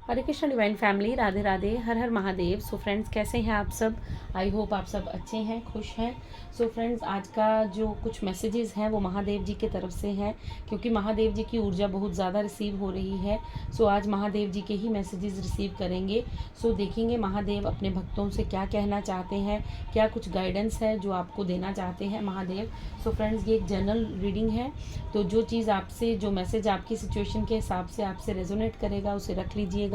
हरे Krishna divine family, Radhe Radhe, हर हर Mahadev. So friends, कैसे हैं आप सब? आई होप आप सब अच्छे हैं, खुश हैं। सो फ्रेंड्स, आज का जो कुछ मैसेजेस हैं वो महादेव जी की तरफ से हैं, क्योंकि महादेव जी की ऊर्जा बहुत ज़्यादा रिसीव हो रही है। सो आज महादेव जी के ही मैसेजेस रिसीव करेंगे। सो देखेंगे महादेव अपने भक्तों से क्या कहना चाहते हैं, क्या कुछ गाइडेंस है जो आपको देना चाहते हैं महादेव। सो फ्रेंड्स, ये एक जनरल रीडिंग है, तो जो चीज़ आपसे, जो मैसेज आपकी सिचुएशन के हिसाब से आपसे रेजोनेट करेगा उसे रख लीजिएगा,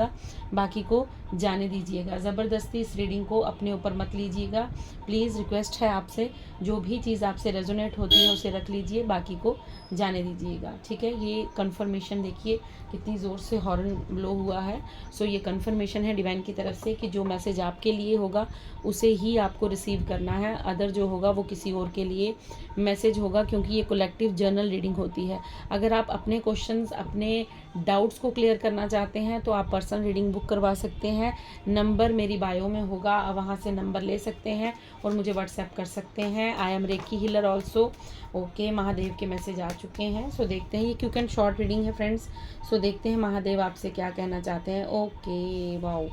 बाकी को जाने दीजिएगा। ज़बरदस्ती इस रीडिंग को अपने ऊपर मत लीजिएगा। प्लीज़ रिक्वेस्ट है आपसे, जो भी चीज़ आपसे रेजोनेट होती है उसे रख लीजिए, बाकी को जाने दीजिएगा। ठीक है, ये कंफर्मेशन देखिए कितनी ज़ोर से हॉर्न ब्लो हुआ है। सो ये कंफर्मेशन है डिवाइन की तरफ से कि जो मैसेज आपके लिए होगा उसे ही आपको रिसीव करना है, अदर जो होगा वो किसी और के लिए मैसेज होगा, क्योंकि ये कलेक्टिव जर्नल रीडिंग होती है। अगर आप अपने क्वेश्चंस, अपने डाउट्स को क्लियर करना चाहते हैं तो आप पर्सनल रीडिंग बुक करवा सकते हैं। नंबर मेरी बायो में होगा, आप वहाँ से नंबर ले सकते हैं और मुझे व्हाट्सएप कर सकते हैं। I am recce healer also. Okay, Mahadev के मैसेज आ चुके हैं। सो देखते हैं, ये क्विक एंड शॉर्ट रीडिंग है फ्रेंड्स। सो देखते हैं महादेव आपसे क्या कहना चाहते हैं। Okay, wow.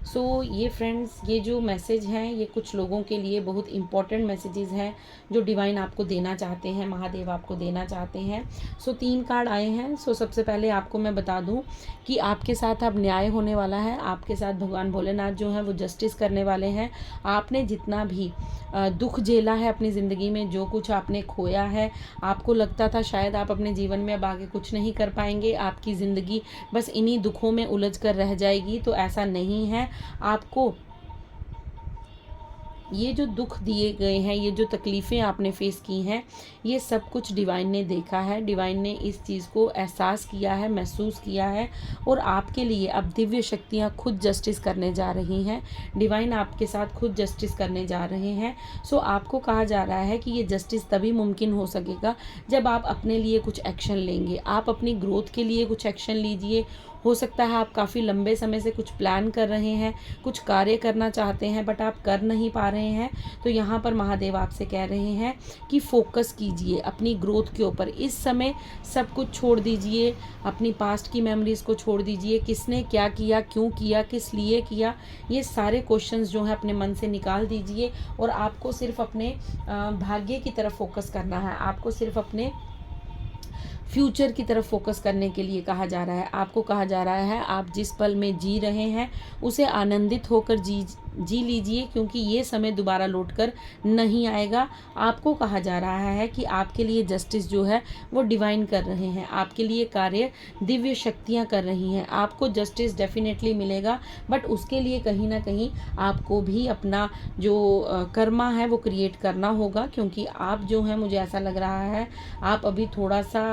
सो ये फ्रेंड्स, ये जो मैसेज हैं ये कुछ लोगों के लिए बहुत इंपॉर्टेंट मैसेजेस हैं जो डिवाइन आपको देना चाहते हैं, महादेव आपको देना चाहते हैं। सो 3 कार्ड आए हैं। सो सबसे पहले आपको मैं बता दूं कि आपके साथ अब न्याय होने वाला है। आपके साथ भगवान भोलेनाथ जो हैं वो जस्टिस करने वाले हैं। आपने जितना भी दुख झेला है अपनी ज़िंदगी में, जो कुछ आपने खोया है, आपको लगता था शायद आप अपने जीवन में अब आगे कुछ नहीं कर पाएंगे, आपकी ज़िंदगी बस इन्हीं दुखों में उलझ कर रह जाएगी, तो ऐसा नहीं है। आपको ये जो दुख दिए गए हैं, ये जो तकलीफ़ें आपने फेस की हैं, ये सब कुछ डिवाइन ने देखा है। डिवाइन ने इस चीज़ को एहसास किया है, महसूस किया है, और आपके लिए अब दिव्य शक्तियाँ खुद जस्टिस करने जा रही हैं। डिवाइन आपके साथ खुद जस्टिस करने जा रहे हैं। सो आपको कहा जा रहा है कि ये जस्टिस तभी मुमकिन हो सकेगा जब आप अपने लिए कुछ एक्शन लेंगे। आप अपनी ग्रोथ के लिए कुछ एक्शन लीजिए। हो सकता है आप काफ़ी लंबे समय से कुछ प्लान कर रहे हैं, कुछ कार्य करना चाहते हैं, बट आप कर नहीं पा रहे हैं। तो यहाँ पर महादेव आपसे कह रहे हैं कि फोकस कीजिए अपनी ग्रोथ के ऊपर। इस समय सब कुछ छोड़ दीजिए, अपनी पास्ट की मेमोरीज़ को छोड़ दीजिए। किसने क्या किया, क्यों किया, किस लिए किया, ये सारे क्वेश्चंस जो हैं अपने मन से निकाल दीजिए, और आपको सिर्फ अपने भाग्य की तरफ फोकस करना है। आपको सिर्फ अपने फ्यूचर की तरफ फोकस करने के लिए कहा जा रहा है। आपको कहा जा रहा है आप जिस पल में जी रहे हैं उसे आनंदित होकर जी लीजिए, क्योंकि ये समय दोबारा लौटकर नहीं आएगा। आपको कहा जा रहा है कि आपके लिए जस्टिस जो है वो डिवाइन कर रहे हैं, आपके लिए कार्य दिव्य शक्तियाँ कर रही हैं। आपको जस्टिस डेफिनेटली मिलेगा, बट उसके लिए कहीं ना कहीं आपको भी अपना जो कर्मा है वो क्रिएट करना होगा, क्योंकि आप जो हैं, मुझे ऐसा लग रहा है आप अभी थोड़ा सा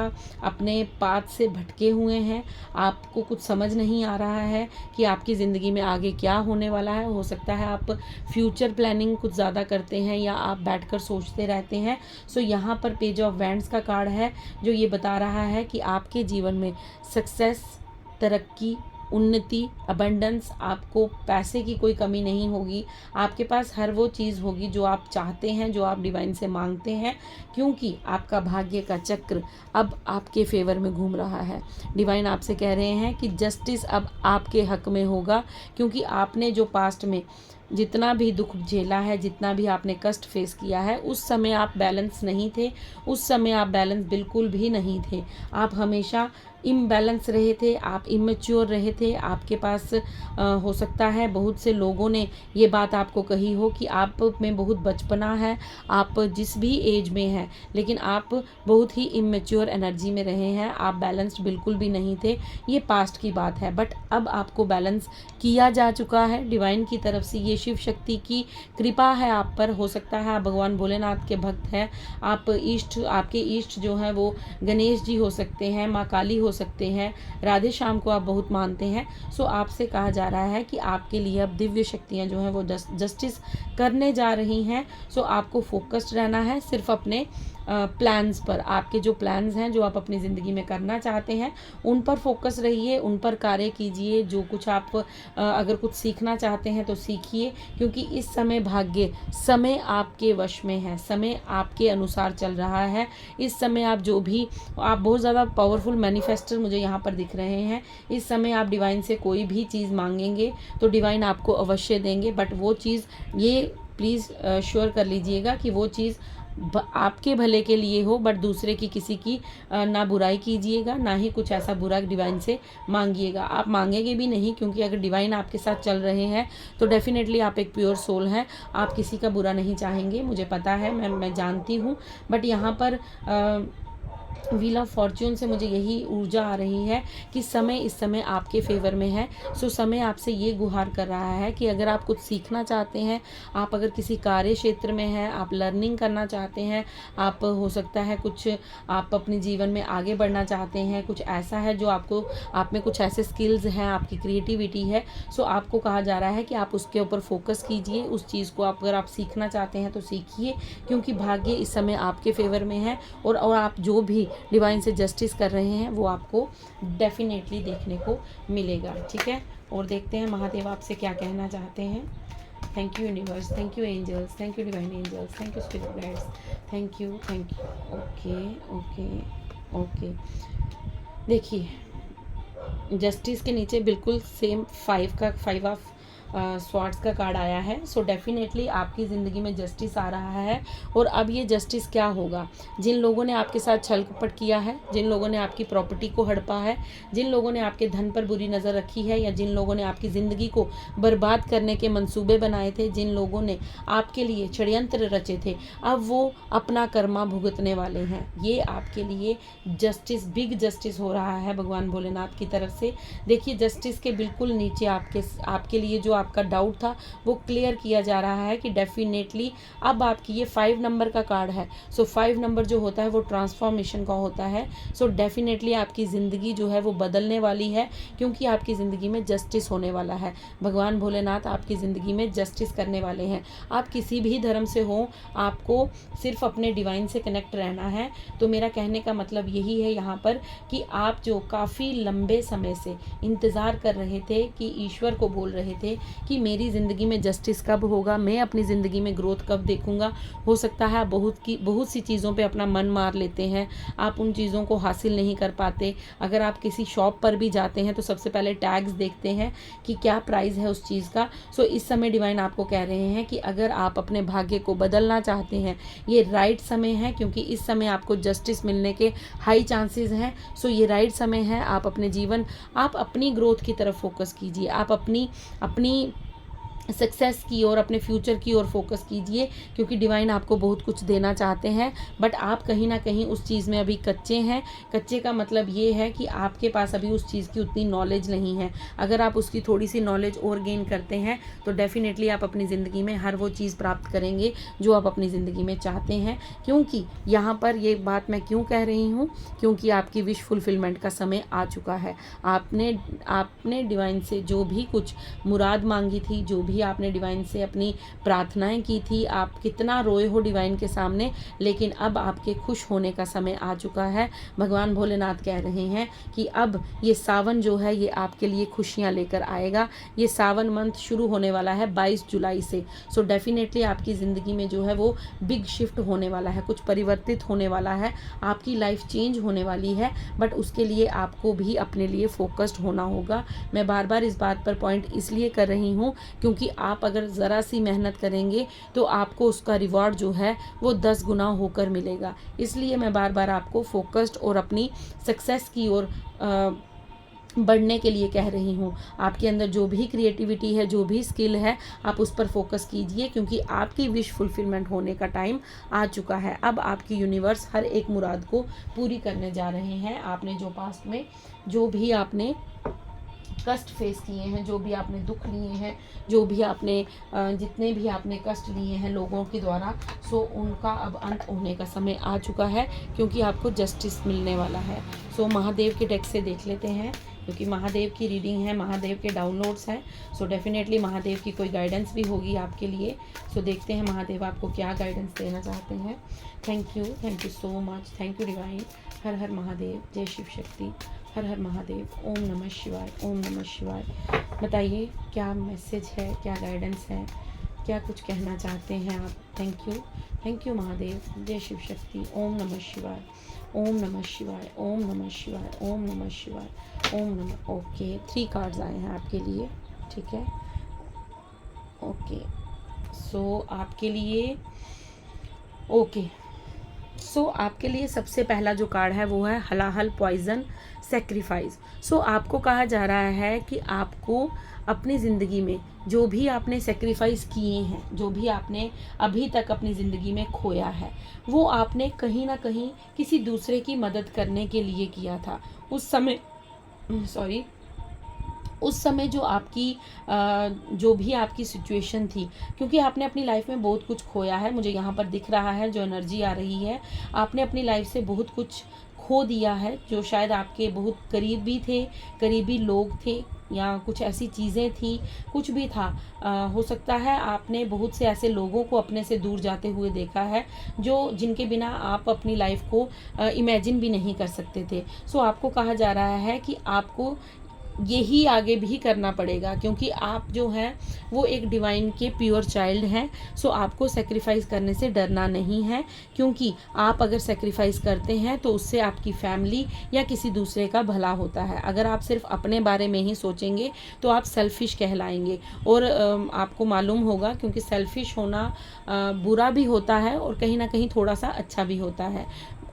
अपने पाथ से भटके हुए हैं। आपको कुछ समझ नहीं आ रहा है कि आपकी ज़िंदगी में आगे क्या होने वाला है। हो सकता है आप फ्यूचर प्लानिंग कुछ ज़्यादा करते हैं या आप बैठकर सोचते रहते हैं। सो यहाँ पर पेज ऑफ वैंड्स का कार्ड है जो ये बता रहा है कि आपके जीवन में सक्सेस, तरक्की, उन्नति, अबंडेंस, आपको पैसे की कोई कमी नहीं होगी। आपके पास हर वो चीज़ होगी जो आप चाहते हैं, जो आप डिवाइन से मांगते हैं, क्योंकि आपका भाग्य का चक्र अब आपके फेवर में घूम रहा है। डिवाइन आपसे कह रहे हैं कि जस्टिस अब आपके हक में होगा, क्योंकि आपने जो पास्ट में जितना भी दुख झेला है, जितना भी आपने कष्ट फेस किया है, उस समय आप बैलेंस नहीं थे। उस समय आप बैलेंस बिल्कुल भी नहीं थे। आप हमेशा इम्बैलेंस रहे थे, आप इमेच्योर रहे थे। आपके पास हो सकता है बहुत से लोगों ने ये बात आपको कही हो कि आप में बहुत बचपना है, आप जिस भी एज में हैं, लेकिन आप बहुत ही इमेच्योर एनर्जी में रहे हैं। आप बैलेंस्ड बिल्कुल भी नहीं थे। ये पास्ट की बात है, बट अब आपको बैलेंस किया जा चुका है डिवाइन की तरफ से। ये शिव शक्ति की कृपा है आप पर। हो सकता है आप भगवान भोलेनाथ के भक्त हैं, आप आपके इष्ट जो हैं वो गणेश जी हो सकते हैं, माँ काली हो सकते हैं, राधे श्याम को आप बहुत मानते हैं। सो आपसे कहा जा रहा है कि आपके लिए अब दिव्य शक्तियाँ जो हैं वो जस्टिस करने जा रही हैं। सो आपको फोकस्ड रहना है, सिर्फ अपने प्लान्स पर, आपके जो प्लान्स हैं, जो आप अपनी ज़िंदगी में करना चाहते हैं, उन पर फोकस रहिए, उन पर कार्य कीजिए। जो कुछ आप अगर कुछ सीखना चाहते हैं तो सीखिए, क्योंकि इस समय भाग्य, समय आपके वश में है, समय आपके अनुसार चल रहा है। इस समय आप बहुत ज़्यादा पावरफुल मैनिफेस्टर मुझे यहाँ पर दिख रहे हैं। इस समय आप डिवाइन से कोई भी चीज़ मांगेंगे तो डिवाइन आपको अवश्य देंगे, बट वो चीज़, ये प्लीज़ श्योर कर लीजिएगा कि वो चीज़ आपके भले के लिए हो, बट दूसरे की, किसी की ना बुराई कीजिएगा, ना ही कुछ ऐसा बुरा डिवाइन से मांगिएगा। आप मांगेंगे भी नहीं, क्योंकि अगर डिवाइन आपके साथ चल रहे हैं तो डेफिनेटली आप एक प्योर सोल हैं, आप किसी का बुरा नहीं चाहेंगे, मुझे पता है, मैं जानती हूँ। बट यहाँ पर व्हील ऑफ फॉर्च्यून से मुझे यही ऊर्जा आ रही है कि समय इस समय आपके फेवर में है। सो समय आपसे ये गुहार कर रहा है कि अगर आप कुछ सीखना चाहते हैं, आप अगर किसी कार्य क्षेत्र में हैं, आप लर्निंग करना चाहते हैं, आप हो सकता है कुछ आप अपने जीवन में आगे बढ़ना चाहते हैं, कुछ ऐसा है जो आपको, आप में कुछ ऐसे स्किल्स हैं, आपकी क्रिएटिविटी है, सो आपको कहा जा रहा है कि आप उसके ऊपर फोकस कीजिए। उस चीज़ को अगर आप सीखना चाहते हैं तो सीखिए, क्योंकि भाग्य इस समय आपके फेवर में है। और आप जो भी डिवाइन से जस्टिस कर रहे हैं वो आपको डेफिनेटली देखने को मिलेगा। ठीक है, और देखते हैं महादेव आपसे क्या कहना चाहते हैं। Thank you universe, thank you angels, thank you divine angels, thank you spirit guides, thank you, thank you. Okay okay okay, देखिए जस्टिस के नीचे बिल्कुल सेम 5 ऑफ स्वॉर्ड्स का कार्ड आया है। सो डेफिनेटली आपकी ज़िंदगी में जस्टिस आ रहा है। और अब ये जस्टिस क्या होगा, जिन लोगों ने आपके साथ छल कपट किया है, जिन लोगों ने आपकी प्रॉपर्टी को हड़पा है, जिन लोगों ने आपके धन पर बुरी नज़र रखी है, या जिन लोगों ने आपकी ज़िंदगी को बर्बाद करने के मंसूबे बनाए थे, जिन लोगों ने आपके लिए षड्यंत्र रचे थे, अब वो अपना कर्मा भुगतने वाले हैं। ये आपके लिए जस्टिस, बिग जस्टिस हो रहा है भगवान भोलेनाथ की तरफ से। देखिए जस्टिस के बिल्कुल नीचे आपके लिए जो आपका डाउट था वो क्लियर किया जा रहा है कि डेफिनेटली अब आपकी, ये 5 नंबर का कार्ड है। सो 5 नंबर जो होता है वो ट्रांसफॉर्मेशन का होता है। सो डेफिनेटली आपकी ज़िंदगी जो है वो बदलने वाली है, क्योंकि आपकी ज़िंदगी में जस्टिस होने वाला है। भगवान भोलेनाथ आपकी ज़िंदगी में जस्टिस करने वाले हैं। आप किसी भी धर्म से हो, आपको सिर्फ अपने डिवाइन से कनेक्ट रहना है। तो मेरा कहने का मतलब यही है यहाँ पर कि आप जो काफ़ी लंबे समय से इंतज़ार कर रहे थे, कि ईश्वर को बोल रहे थे कि मेरी ज़िंदगी में जस्टिस कब होगा, मैं अपनी ज़िंदगी में ग्रोथ कब देखूंगा। हो सकता है आप बहुत सी चीज़ों पे अपना मन मार लेते हैं, आप उन चीज़ों को हासिल नहीं कर पाते। अगर आप किसी शॉप पर भी जाते हैं तो सबसे पहले टैग्स देखते हैं कि क्या प्राइस है उस चीज़ का। सो इस समय डिवाइन आपको कह रहे हैं कि अगर आप अपने भाग्य को बदलना चाहते हैं, ये राइट समय है, क्योंकि इस समय आपको जस्टिस मिलने के हाई चांसेस हैं। सो ये राइट समय है। आप अपनी ग्रोथ की तरफ फोकस कीजिए, आप अपनी सक्सेस की और अपने फ्यूचर की ओर फोकस कीजिए, क्योंकि डिवाइन आपको बहुत कुछ देना चाहते हैं, बट आप कहीं ना कहीं उस चीज़ में अभी कच्चे हैं। कच्चे का मतलब ये है कि आपके पास अभी उस चीज़ की उतनी नॉलेज नहीं है। अगर आप उसकी थोड़ी सी नॉलेज और गेन करते हैं तो डेफिनेटली आप अपनी ज़िंदगी में हर वो चीज़ प्राप्त करेंगे जो आप अपनी ज़िंदगी में चाहते हैं। क्योंकि यहाँ पर ये बात मैं क्यों कह रही हूँ, क्योंकि आपकी विश फुलफिलमेंट का समय आ चुका है। आपने डिवाइन से जो भी कुछ मुराद मांगी थी, जो भी आपने डिवाइन से अपनी प्रार्थनाएं की थी, आप कितना रोए हो डिवाइन के सामने, लेकिन अब आपके खुश होने का समय आ चुका है। भगवान भोलेनाथ कह रहे हैं कि अब ये सावन जो है ये आपके लिए खुशियां लेकर आएगा। ये सावन मंथ शुरू होने वाला है 22 जुलाई से। सो डेफिनेटली आपकी ज़िंदगी में जो है वो बिग शिफ्ट होने वाला है, कुछ परिवर्तित होने वाला है, आपकी लाइफ चेंज होने वाली है। बट उसके लिए आपको भी अपने लिए फोकस्ड होना होगा। मैं बार बार इस बात पर पॉइंट इसलिए कर रही हूँ क्योंकि आप अगर ज़रा सी मेहनत करेंगे तो आपको उसका रिवॉर्ड जो है वो 10 गुना होकर मिलेगा। इसलिए मैं बार बार आपको फोकस्ड और अपनी सक्सेस की ओर बढ़ने के लिए कह रही हूँ। आपके अंदर जो भी क्रिएटिविटी है, जो भी स्किल है, आप उस पर फोकस कीजिए, क्योंकि आपकी विश फुलफिलमेंट होने का टाइम आ चुका है। अब आपकी यूनिवर्स हर एक मुराद को पूरी करने जा रहे हैं। आपने जो पास्ट में जो भी आपने कष्ट फेस किए हैं, जो भी आपने दुख लिए हैं, जो भी आपने जितने भी आपने कष्ट लिए हैं लोगों के द्वारा, सो उनका अब अंत होने का समय आ चुका है, क्योंकि आपको जस्टिस मिलने वाला है। सो महादेव के डेक से देख लेते हैं क्योंकि महादेव की रीडिंग है, महादेव के डाउनलोड्स हैं, सो डेफिनेटली महादेव की कोई गाइडेंस भी होगी आपके लिए। सो देखते हैं महादेव आपको क्या गाइडेंस देना चाहते हैं। Thank you so much, thank you divine. हर हर महादेव, जय शिव शक्ति, हर हर महादेव, ओम नमः शिवाय, ओम नमः शिवाय। बताइए क्या मैसेज है, क्या गाइडेंस है, क्या कुछ कहना चाहते हैं आप। थैंक यू महादेव, जय शिव शक्ति, ओम नमः शिवाय, ओम नमः शिवाय, ओम नमः शिवाय, ओम नमः शिवाय, ओम नमः। ओके 3 कार्ड्स आए हैं आपके लिए, ठीक है। ओके सो आपके लिए आपके लिए सबसे पहला जो कार्ड है वो है हलाहल पॉइजन सेक्रीफाइस। सो आपको कहा जा रहा है कि आपको अपनी ज़िंदगी में जो भी आपने सेक्रीफाइस किए हैं, जो भी आपने अभी तक अपनी ज़िंदगी में खोया है, वो आपने कहीं ना कहीं किसी दूसरे की मदद करने के लिए किया था। उस समय जो भी आपकी सिचुएशन थी, क्योंकि आपने अपनी लाइफ में बहुत कुछ खोया है, मुझे यहाँ पर दिख रहा है जो एनर्जी आ रही है, आपने अपनी लाइफ से बहुत कुछ खो दिया है। जो शायद आपके बहुत करीबी थे, करीबी लोग थे, या कुछ ऐसी चीज़ें थी, कुछ भी था। हो सकता है आपने बहुत से ऐसे लोगों को अपने से दूर जाते हुए देखा है जिनके बिना आप अपनी लाइफ को इमेजिन भी नहीं कर सकते थे। सो आपको कहा जा रहा है कि आपको यही आगे भी करना पड़ेगा, क्योंकि आप जो हैं वो एक डिवाइन के प्योर चाइल्ड हैं। सो आपको सेक्रीफाइस करने से डरना नहीं है, क्योंकि आप अगर सेक्रीफाइस करते हैं तो उससे आपकी फैमिली या किसी दूसरे का भला होता है। अगर आप सिर्फ अपने बारे में ही सोचेंगे तो आप सेल्फिश कहलाएंगे, और आपको मालूम होगा, क्योंकि सेल्फिश होना बुरा भी होता है और कहीं ना कहीं थोड़ा सा अच्छा भी होता है।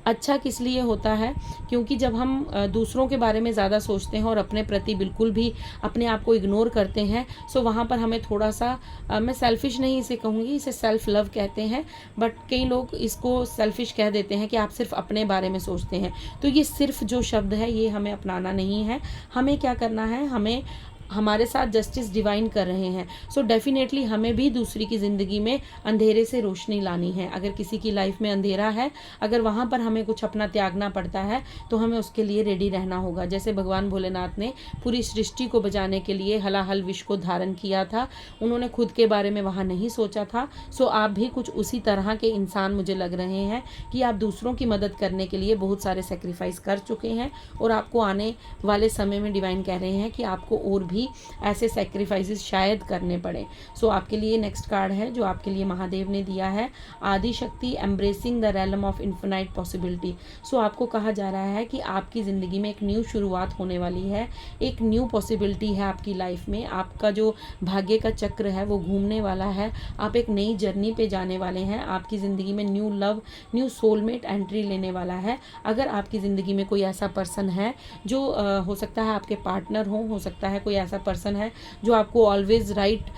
अच्छा किस लिए होता है, क्योंकि जब हम दूसरों के बारे में ज़्यादा सोचते हैं और अपने प्रति बिल्कुल भी अपने आप को इग्नोर करते हैं, सो वहाँ पर हमें थोड़ा सा मैं सेल्फिश नहीं इसे कहूँगी, इसे सेल्फ लव कहते हैं, बट कई लोग इसको सेल्फिश कह देते हैं कि आप सिर्फ अपने बारे में सोचते हैं। तो ये सिर्फ जो शब्द है ये हमें अपनाना नहीं है। हमें क्या करना है, हमें हमारे साथ जस्टिस डिवाइन कर रहे हैं। सो डेफिनेटली हमें भी दूसरी की ज़िंदगी में अंधेरे से रोशनी लानी है। अगर किसी की लाइफ में अंधेरा है, अगर वहाँ पर हमें कुछ अपना त्यागना पड़ता है तो हमें उसके लिए रेडी रहना होगा। जैसे भगवान भोलेनाथ ने पूरी सृष्टि को बचाने के लिए हलाहल विष को धारण किया था, उन्होंने खुद के बारे में वहाँ नहीं सोचा था। सो आप भी कुछ उसी तरह के इंसान मुझे लग रहे हैं कि आप दूसरों की मदद करने के लिए बहुत सारे सेक्रीफाइस कर चुके हैं, और आपको आने वाले समय में डिवाइन कह रहे हैं कि आपको और भी ऐसे सेक्रीफाइसेस शायद करने पड़े। सो आपके लिए नेक्स्ट कार्ड है जो आपके लिए महादेव ने दिया है, Adi Shakti embracing the realm of infinite possibility. So आपको कहा जा रहा है कि आपकी ज़िंदगी में एक न्यू शुरुआत होने वाली है, एक न्यू पॉसिबिलिटी है आपकी लाइफ में। आपका जो भाग्य का चक्र है वो घूमने वाला है, आप एक नई जर्नी पे जाने वाले हैं। आपकी ज़िंदगी में new love, new soulmate entry लेने वाला है। अगर आपकी ज़िंदगी में कोई ऐसा पर्सन है जो हो सकता है आपके पार्टनर हो सकता है कोई ऐसा पर्सन है जो आपको ऑलवेज राइट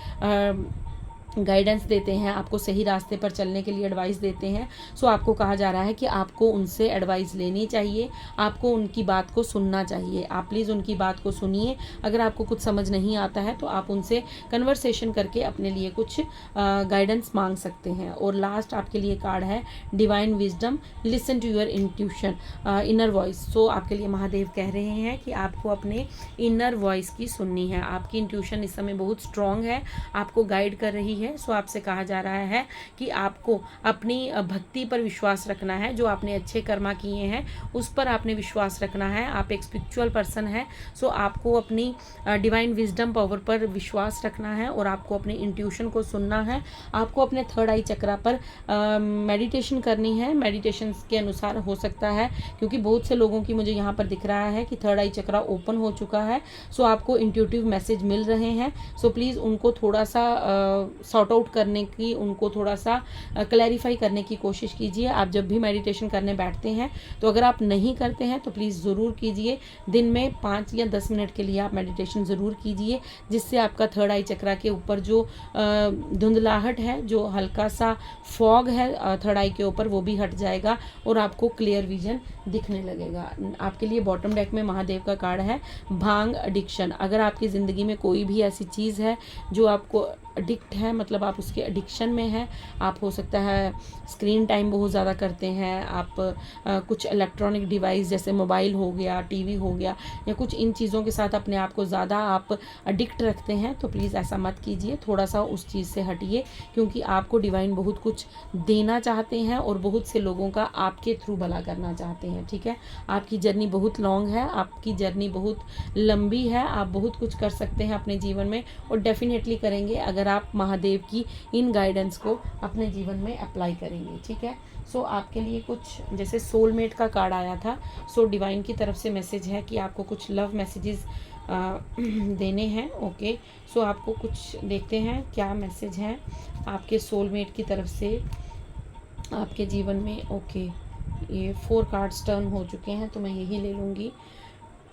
गाइडेंस देते हैं, आपको सही रास्ते पर चलने के लिए एडवाइस देते हैं। सो आपको कहा जा रहा है कि आपको उनसे एडवाइस लेनी चाहिए, आपको उनकी बात को सुनना चाहिए। आप प्लीज़ उनकी बात को सुनिए। अगर आपको कुछ समझ नहीं आता है तो आप उनसे कन्वर्सेशन करके अपने लिए कुछ गाइडेंस मांग सकते हैं। और लास्ट आपके लिए कार्ड है divine wisdom, listen to your intuition, inner voice. So आपके लिए महादेव कह रहे हैं कि आपको अपने इनर वॉइस की सुननी है। आपकी इंट्यूशन इस समय बहुत स्ट्रॉन्ग है, आपको गाइड कर रही है। सो आपसे कहा जा रहा है कि आपको अपनी भक्ति पर विश्वास रखना है, जो आपने अच्छे कर्मा किए हैं उस पर आपने विश्वास रखना है। आप एक स्पिरिचुअल पर्सन है, सो आपको अपनी डिवाइन विजडम पावर पर विश्वास रखना है और आपको अपनी इंट्यूशन को सुनना है। आपको अपने थर्ड आई चक्रा पर मेडिटेशन करनी है। मेडिटेशन के अनुसार हो सकता है, क्योंकि बहुत से लोगों की मुझे यहाँ पर दिख रहा है कि थर्ड आई चक्रा ओपन हो चुका है, सो आपको इंट्यूटिव मैसेज मिल रहे हैं। सो प्लीज़ उनको थोड़ा सा सॉर्ट आउट करने की, उनको थोड़ा सा क्लैरिफाई करने की कोशिश कीजिए। आप जब भी मेडिटेशन करने बैठते हैं तो अगर आप नहीं करते हैं तो प्लीज़ ज़रूर कीजिए। दिन में 5 या 10 मिनट के लिए आप मेडिटेशन ज़रूर कीजिए, जिससे आपका थर्ड आई चक्रा के ऊपर जो धुंधलाहट है, जो हल्का सा फॉग है थर्ड आई के ऊपर, वो भी हट जाएगा और आपको क्लियर विजन दिखने लगेगा। आपके लिए बॉटम डेक में महादेव का कार्ड है भांग एडिक्शन। अगर आपकी ज़िंदगी में कोई भी ऐसी चीज़ है जो आपको एडिक्ट है, मतलब आप उसके एडिक्शन में हैं। आप हो सकता है स्क्रीन टाइम बहुत ज़्यादा करते हैं, आप कुछ इलेक्ट्रॉनिक डिवाइस जैसे मोबाइल हो गया, टीवी हो गया, या कुछ इन चीज़ों के साथ अपने आप को ज़्यादा आप एडिक्ट रखते हैं, तो प्लीज़ ऐसा मत कीजिए। थोड़ा सा उस चीज़ से हटिए, क्योंकि आपको डिवाइन बहुत कुछ देना चाहते हैं और बहुत से लोगों का आपके थ्रू भला करना चाहते हैं। ठीक है, आपकी जर्नी बहुत लॉन्ग है, आपकी जर्नी बहुत लंबी है, आप बहुत कुछ कर सकते हैं अपने जीवन में और डेफिनेटली करेंगे अगर आप महादेव की इन गाइडेंस को अपने जीवन में अप्लाई करेंगे। ठीक है, सो आपके लिए कुछ जैसे सोलमेट का कार्ड आया था, सो डिवाइन की तरफ से मैसेज है कि आपको कुछ लव मैसेजेस देने हैं। ओके, सो आपको कुछ देखते हैं क्या मैसेज है आपके सोलमेट की तरफ से आपके जीवन में। ओके, ये 4 कार्ड्स टर्न हो चुके हैं, तो मैं यही ले लूँगी।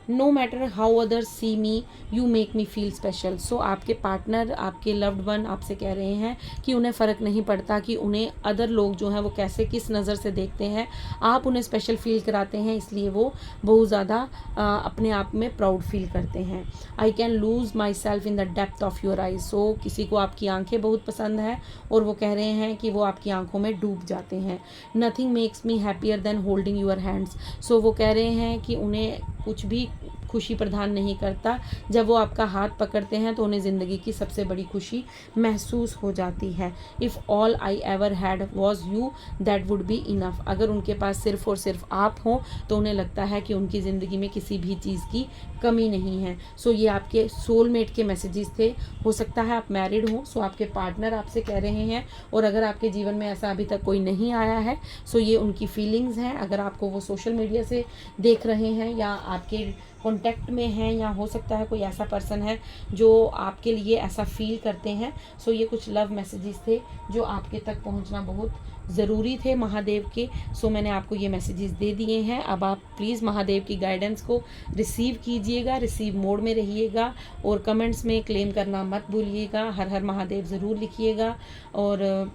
No matter how others see me you make me feel special. So आपके पार्टनर, आपके लव्ड वन आपसे कह रहे हैं कि उन्हें फ़र्क नहीं पड़ता कि उन्हें अदर लोग जो हैं वो कैसे किस नज़र से देखते हैं, आप उन्हें स्पेशल फील कराते हैं, इसलिए वो बहुत ज़्यादा अपने आप में प्राउड फील करते हैं। I can lose my self in the depth of your eyes. So किसी को आपकी आंखें बहुत पसंद है और वो कह रहे हैं कि वो आपकी आंखों में डूब जाते हैं। Nothing makes me happier than holding your hands. So वो कह रहे हैं कि उन्हें कुछ भी खुशी प्रदान नहीं करता, जब वो आपका हाथ पकड़ते हैं तो उन्हें ज़िंदगी की सबसे बड़ी खुशी महसूस हो जाती है। If all I ever had was you that would be enough. अगर उनके पास सिर्फ़ और सिर्फ आप हों तो उन्हें लगता है कि उनकी ज़िंदगी में किसी भी चीज़ की कमी नहीं है। सो ये आपके सोलमेट के मैसेजेस थे। हो सकता है आप मैरिड हो, सो आपके पार्टनर आपसे कह रहे हैं, और अगर आपके जीवन में ऐसा अभी तक कोई नहीं आया है, सो ये उनकी फीलिंग्स हैं। अगर आपको वो सोशल मीडिया से देख रहे हैं या आपके कॉन्टैक्ट में हैं, या हो सकता है कोई ऐसा पर्सन है जो आपके लिए ऐसा फील करते हैं, सो ये कुछ लव मैसेजेस थे जो आपके तक पहुंचना बहुत ज़रूरी थे महादेव के। सो मैंने आपको ये मैसेजेस दे दिए हैं। अब आप प्लीज़ महादेव की गाइडेंस को रिसीव कीजिएगा, रिसीव मोड में रहिएगा, और कमेंट्स में क्लेम करना मत भूलिएगा। हर हर महादेव ज़रूर लिखिएगा और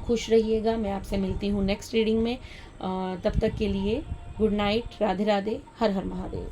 खुश रहिएगा। मैं आपसे मिलती हूँ नेक्स्ट रीडिंग में। तब तक के लिए गुड नाइट, राधे राधे, हर हर महादेव।